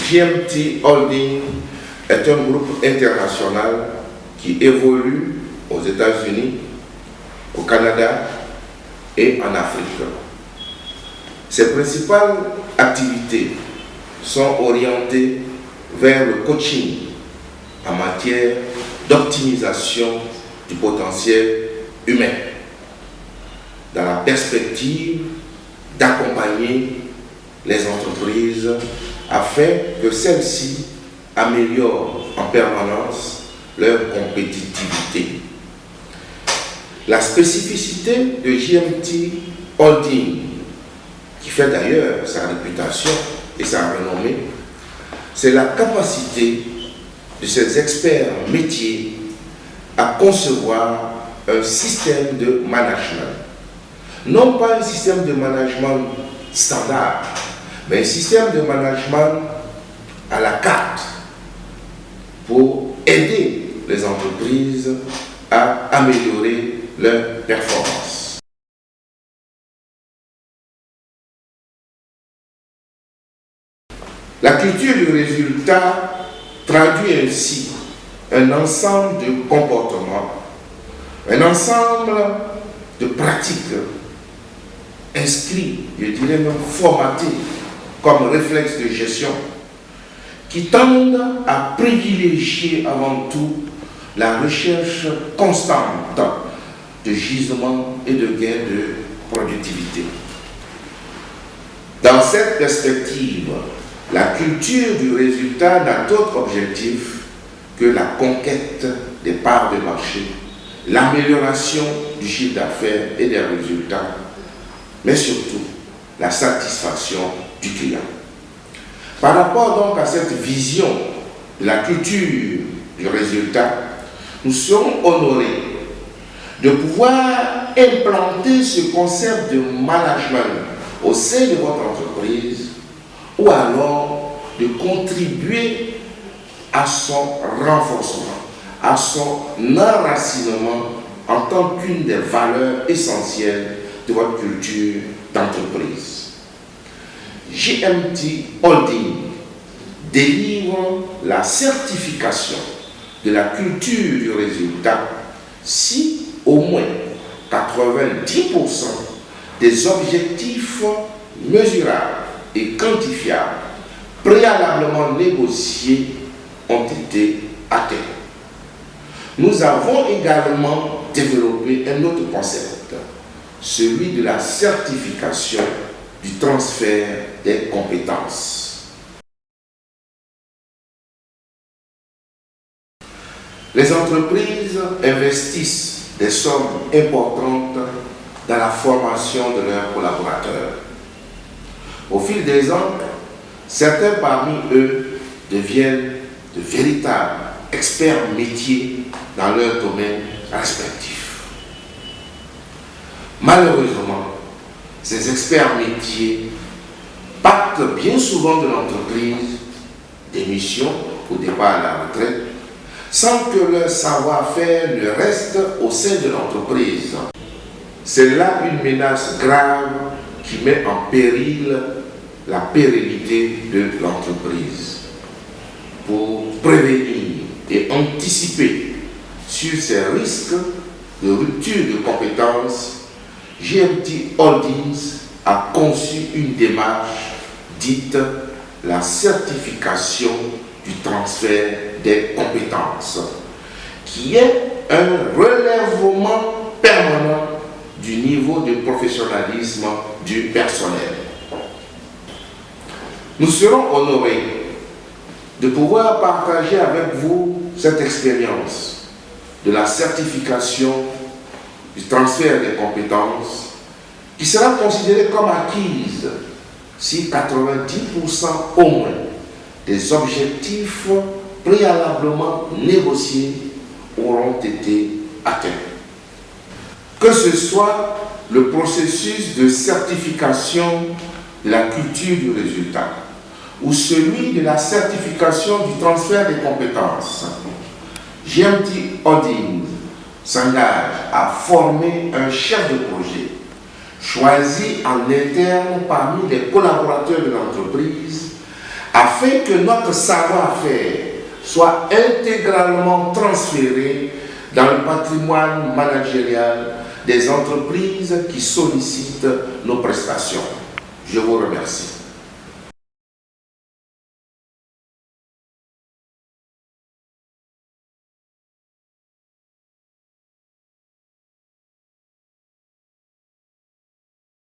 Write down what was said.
GMT Holding est un groupe international qui évolue aux États-Unis, au Canada et en Afrique. Ses principales activités sont orientées vers le coaching en matière d'optimisation du potentiel humain, dans la perspective d'accompagner les entreprises afin que celles-ci améliorent en permanence leur compétitivité. La spécificité de GMT Holding, qui fait d'ailleurs sa réputation et sa renommée, c'est la capacité de ces experts métiers à concevoir un système de management. Non pas un système de management standard, mais un système de management à la carte pour aider les entreprises à améliorer leur performance. La culture du résultat traduit ainsi un ensemble de comportements, un ensemble de pratiques inscrits, je dirais même formatés comme réflexe de gestion, qui tendent à privilégier avant tout la recherche constante de gisements et de gains de productivité. Dans cette perspective, la culture du résultat n'a d'autre objectif que la conquête des parts de marché, l'amélioration du chiffre d'affaires et des résultats, mais surtout la satisfaction du client. Par rapport donc à cette vision de la culture du résultat, nous serons honorés de pouvoir implanter ce concept de management au sein de votre entreprise ou alors de contribuer à son renforcement, à son enracinement en tant qu'une des valeurs essentielles de votre culture d'entreprise. GMT Holding délivre la certification de la culture du résultat si au moins 90% des objectifs mesurables et quantifiables préalablement négociés ont été atteints. Nous avons également développé un autre concept, celui de la certification du transfert des compétences. Les entreprises investissent des sommes importantes dans la formation de leurs collaborateurs. Au fil des ans, certains parmi eux deviennent de véritables experts métiers dans leur domaine respectif. Malheureusement, ces experts métiers partent bien souvent de l'entreprise, démission ou départ à la retraite, sans que leur savoir-faire ne reste au sein de l'entreprise. C'est là une menace grave qui met en péril la pérennité de l'entreprise. Pour prévenir et anticiper sur ces risques de rupture de compétences, GMT Holdings a conçu une démarche dite la certification du transfert des compétences, qui est un relèvement permanent du niveau de professionnalisme du personnel. Nous serons honorés de pouvoir partager avec vous cette expérience de la certification du transfert des compétences qui sera considérée comme acquise si 90% au moins des objectifs préalablement négociés auront été atteints. Que ce soit le processus de certification de la culture du résultat ou celui de la certification du transfert des compétences, GMT Holding s'engage à former un chef de projet choisi en interne parmi les collaborateurs de l'entreprise afin que notre savoir-faire soit intégralement transféré dans le patrimoine managérial des entreprises qui sollicitent nos prestations. Je vous remercie.